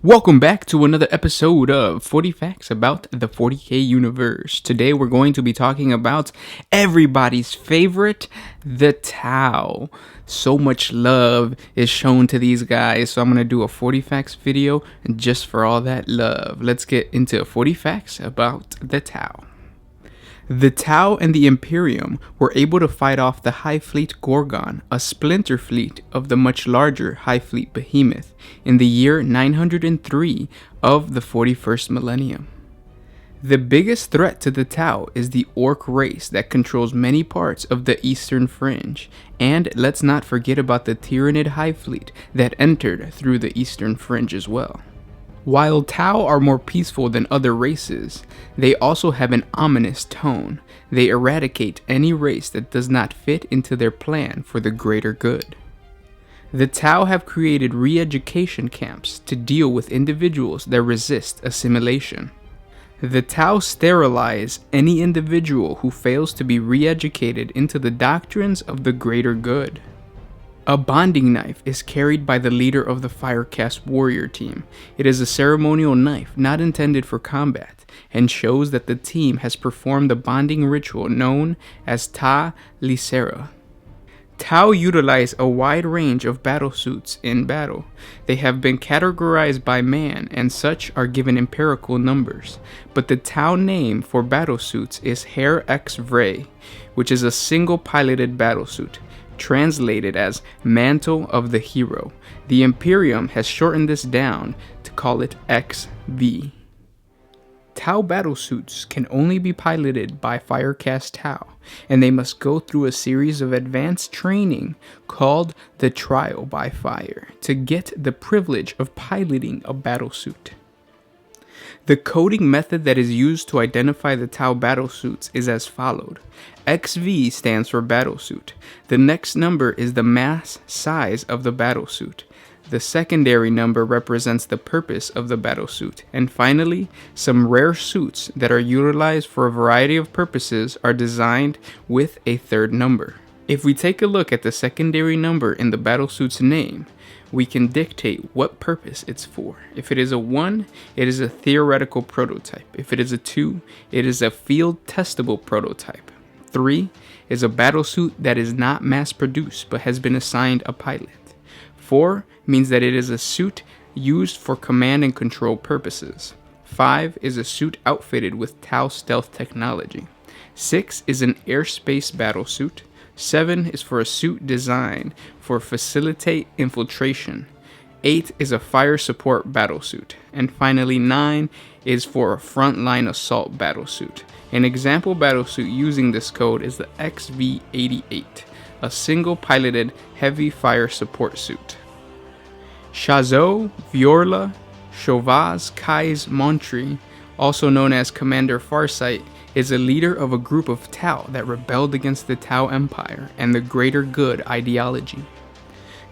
Welcome back to another episode of 40 Facts about the 40k universe. Today we're going to be talking about everybody's favorite, the Tau. So much love is shown to these guys, so I'm going to do a 40 Facts video just for all that love. Let's get into 40 Facts about the Tau. The Tau and the Imperium were able to fight off the High Fleet Gorgon, a splinter fleet of the much larger High Fleet Behemoth, in the year 903 of the 41st millennium. The biggest threat to the Tau is the Orc race that controls many parts of the Eastern Fringe, and let's not forget about the Tyranid High Fleet that entered through the Eastern Fringe as well. While Tau are more peaceful than other races, they also have an ominous tone. They eradicate any race that does not fit into their plan for the greater good. The Tau have created re-education camps to deal with individuals that resist assimilation. The Tau sterilize any individual who fails to be re-educated into the doctrines of the greater good. A bonding knife is carried by the leader of the Firecast warrior team. It is a ceremonial knife not intended for combat and shows that the team has performed a bonding ritual known as Ta Licera. Tau utilize a wide range of battlesuits in battle. They have been categorized by man and such are given empirical numbers, but the Tau name for battlesuits is Heroclix Awesomess, which is a single piloted battlesuit, translated as Mantle of the Hero. The Imperium has shortened this down to call it XV. Tau battlesuits can only be piloted by Firecast Tau, and they must go through a series of advanced training called the Trial by Fire to get the privilege of piloting a battlesuit. The coding method that is used to identify the Tau battlesuits is as followed. XV stands for battlesuit. The next number is the mass size of the battlesuit. The secondary number represents the purpose of the battlesuit. And finally, some rare suits that are utilized for a variety of purposes are designed with a third number. If we take a look at the secondary number in the battlesuit's name, we can dictate what purpose it's for. If it is a 1, it is a theoretical prototype. If it is a 2, it is a field testable prototype. 3 is a battlesuit that is not mass produced but has been assigned a pilot. 4 means that it is a suit used for command and control purposes. 5 is a suit outfitted with Tau stealth technology. 6 is an airspace battlesuit. 7 is for a suit designed for facilitate infiltration. 8 is a fire support battlesuit. And finally 9 is for a frontline assault battlesuit. An example battlesuit using this code is the XV-88, a single piloted heavy fire support suit. Chazot, Viorla, Chauvaz, Kais Montri, also known as Commander Farsight, is a leader of a group of Tau that rebelled against the Tau Empire and the greater good ideology.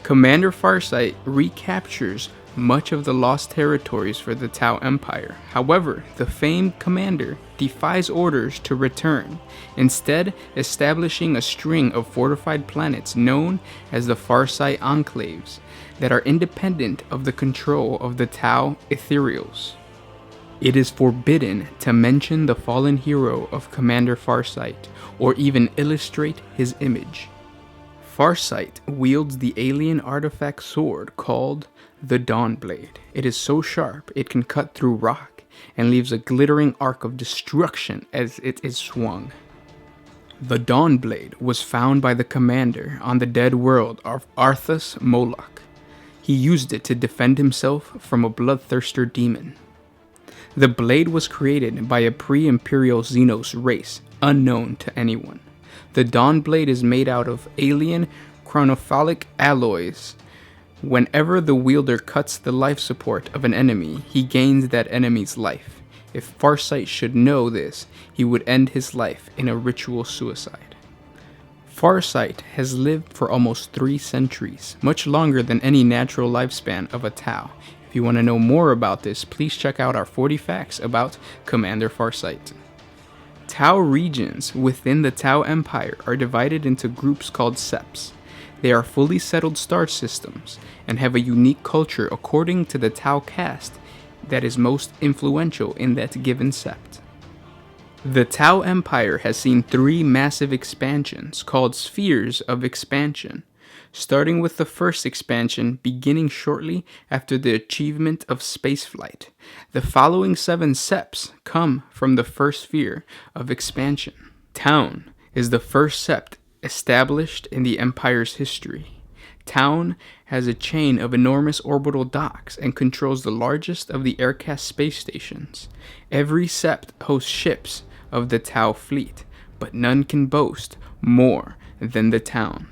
Commander Farsight recaptures much of the lost territories for the Tau Empire. However, the famed commander defies orders to return, instead establishing a string of fortified planets known as the Farsight Enclaves that are independent of the control of the Tau Ethereals. It is forbidden to mention the fallen hero of Commander Farsight or even illustrate his image. Farsight wields the alien artifact sword called the Dawnblade. It is so sharp it can cut through rock and leaves a glittering arc of destruction as it is swung. The Dawnblade was found by the commander on the dead world of Arthas Moloch. He used it to defend himself from a bloodthirster demon. The blade was created by a pre-imperial Xenos race unknown to anyone. The Dawnblade is made out of alien chronophilic alloys. Whenever the wielder cuts the life support of an enemy, he gains that enemy's life. If Farsight should know this, he would end his life in a ritual suicide. Farsight has lived for almost 3 centuries, much longer than any natural lifespan of a Tau. If you want to know more about this, please check out our 40 facts about Commander Farsight. Tau regions within the Tau Empire are divided into groups called septs. They are fully settled star systems and have a unique culture according to the Tau caste that is most influential in that given sept. The Tau Empire has seen 3 massive expansions called Spheres of Expansion, starting with the first expansion beginning shortly after the achievement of spaceflight. The following 7 septs come from the first sphere of expansion. Town is the first sept established in the Empire's history. Town has a chain of enormous orbital docks and controls the largest of the aircast space stations. Every sept hosts ships of the Tau fleet, but none can boast more than the town.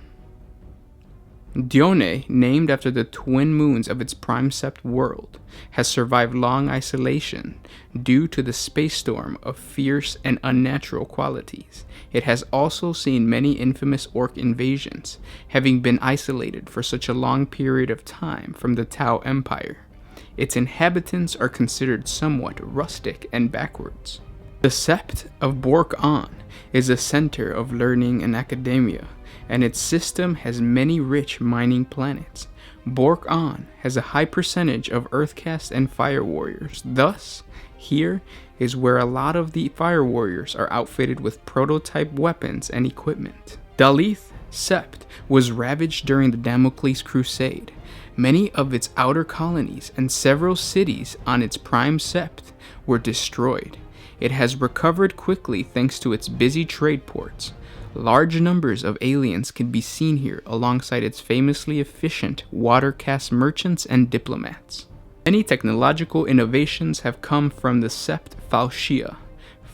Dione, named after the twin moons of its prime sept world, has survived long isolation due to the space storm of fierce and unnatural qualities. It has also seen many infamous orc invasions, having been isolated for such a long period of time from the Tau Empire. Its inhabitants are considered somewhat rustic and backwards. The sept of Bork-On is a center of learning and academia, and its system has many rich mining planets. Bork-On has a high percentage of Earthcast and Fire Warriors. Thus, here is where a lot of the Fire Warriors are outfitted with prototype weapons and equipment. Dalith Sept was ravaged during the Damocles Crusade. Many of its outer colonies and several cities on its prime sept were destroyed. It has recovered quickly thanks to its busy trade ports. Large numbers of aliens can be seen here alongside its famously efficient water-caste merchants and diplomats. Many technological innovations have come from the sept Falshia.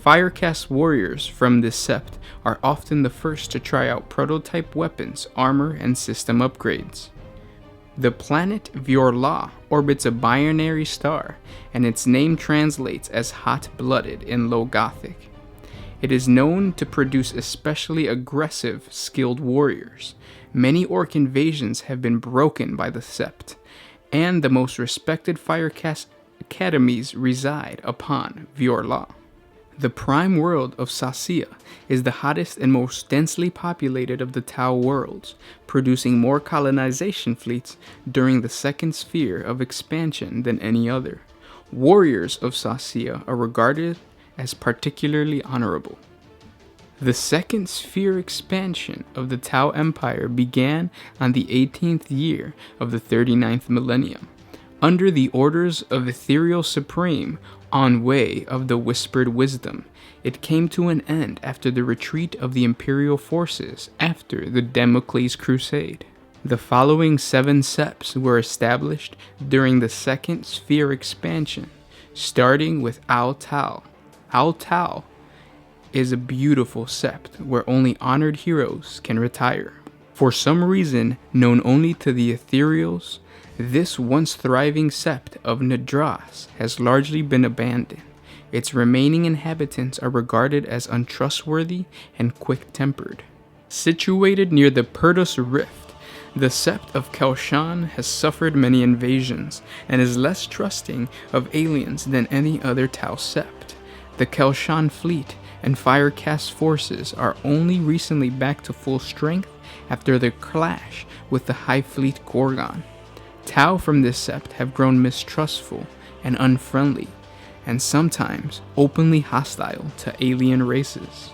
Firecast warriors from this sept are often the first to try out prototype weapons, armor, and system upgrades. The planet Viorla orbits a binary star, and its name translates as hot-blooded in Low Gothic. It is known to produce especially aggressive, skilled warriors. Many orc invasions have been broken by the sept, and the most respected Firecast academies reside upon Viorla. The prime world of Sacia is the hottest and most densely populated of the Tau worlds, producing more colonization fleets during the second sphere of expansion than any other. Warriors of Sacia are regarded as particularly honorable. The second sphere expansion of the Tau Empire began on the 18th year of the 39th millennium, under the orders of Ethereal Supreme on way of the Whispered Wisdom. It came to an end after the retreat of the Imperial forces after the Damocles Crusade. The following 7 septs were established during the second sphere expansion, starting with Al Tau. Al Tau is a beautiful sept where only honored heroes can retire. For some reason known only to the Ethereals, this once thriving sept of Nadras has largely been abandoned. Its remaining inhabitants are regarded as untrustworthy and quick-tempered. Situated near the Perdus Rift, the sept of Kelshan has suffered many invasions and is less trusting of aliens than any other Tau sept. The Kelshan fleet and Firecast forces are only recently back to full strength after their clash with the High Fleet Gorgon. Tau from this sept have grown mistrustful and unfriendly, and sometimes openly hostile to alien races.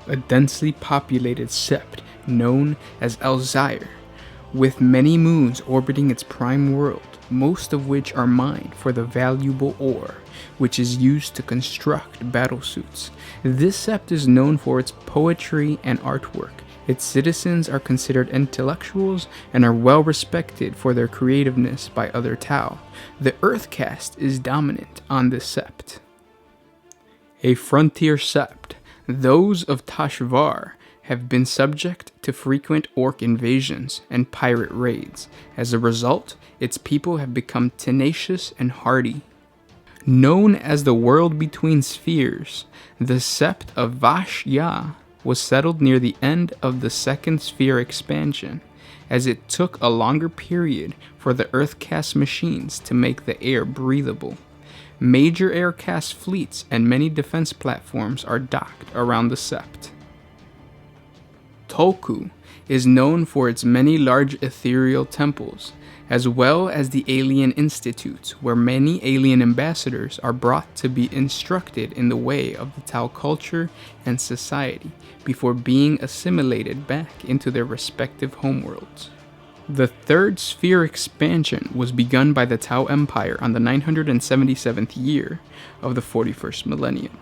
A densely populated sept known as Alzire, with many moons orbiting its prime world, most of which are mined for the valuable ore, which is used to construct battlesuits. This sept is known for its poetry and artwork. Its citizens are considered intellectuals and are well respected for their creativeness by other Tau. The Earth caste is dominant on this sept. A frontier sept. Those of Tashvar have been subject to frequent orc invasions and pirate raids. As a result, its people have become tenacious and hardy. Known as the World Between Spheres, the sept of Vash-Ya was settled near the end of the second sphere expansion, as it took a longer period for the Earthcast machines to make the air breathable. Major aircast fleets and many defense platforms are docked around the sept. Tolku is known for its many large ethereal temples, as well as the Alien Institute, where many alien ambassadors are brought to be instructed in the way of the Tau culture and society before being assimilated back into their respective homeworlds. The third sphere expansion was begun by the Tau Empire on the 977th year of the 41st millennium,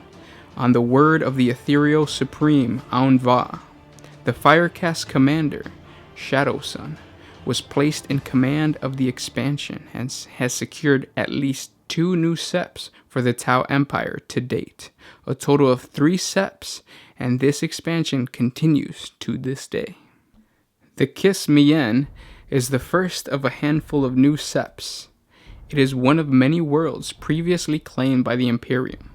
on the word of the ethereal supreme Aun-Va. The Firecast commander, Shadow Sun, was placed in command of the expansion and has secured at least 2 new seps for the Tau Empire to date, a total of 3 seps, and this expansion continues to this day. The Kiss Mien is the first of a handful of new seps. It is one of many worlds previously claimed by the Imperium.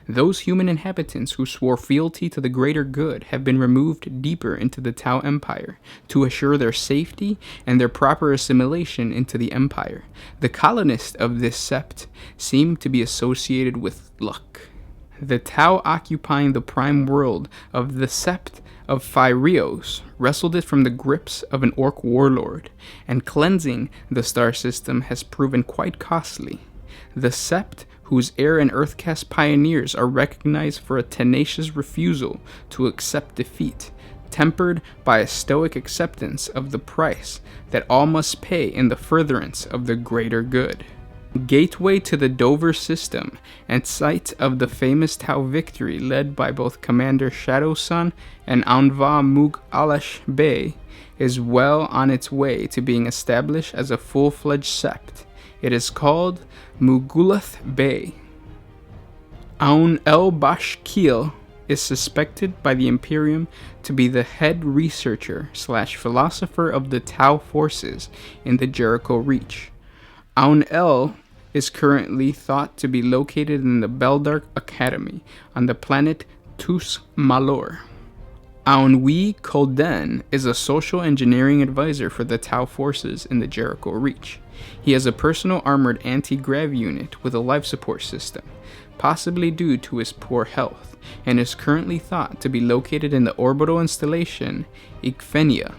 Those human inhabitants who swore fealty to the greater good have been removed deeper into the Tau Empire to assure their safety and their proper assimilation into the Empire. The colonists of this sept seem to be associated with luck. The Tau occupying the prime world of the sept of Phyreos wrestled it from the grips of an orc warlord, and cleansing the star system has proven quite costly. The sept, whose air and earthcast pioneers are recognized for a tenacious refusal to accept defeat, tempered by a stoic acceptance of the price that all must pay in the furtherance of the greater good. Gateway to the Dover system and site of the famous Tau victory led by both Commander Shadow Sun and Aun-Va Mug Alash Bey is well on its way to being established as a full-fledged sept. It is called Mugulath Bay. Aun El Bashkil is suspected by the Imperium to be the head researcher / philosopher of the Tau forces in the Jericho Reach. Aun El is currently thought to be located in the Beldark Academy on the planet Tus Malor. Aun-Wi Kolden is a social engineering advisor for the Tau forces in the Jericho Reach. He has a personal armored anti-grav unit with a life support system, possibly due to his poor health, and is currently thought to be located in the orbital installation Ikphenia.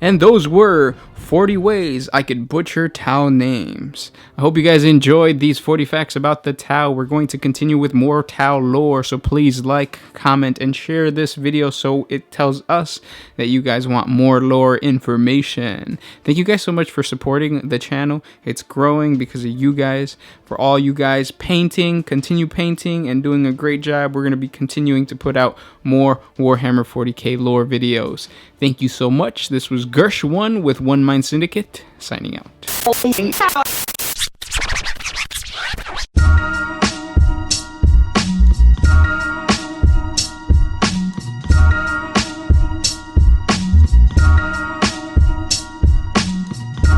And those were 40 ways I could butcher Tau names. I hope you guys enjoyed these 40 facts about the Tau. We're going to continue with more Tau lore, so please like, comment, and share this video so it tells us that you guys want more lore information. Thank you guys so much for supporting the channel. It's growing because of you guys. For all you guys painting, continue painting and doing a great job. We're going to be continuing to put out more Warhammer 40k lore videos. Thank you so much. This was Gersh1 with One Mind Syndicate, signing out.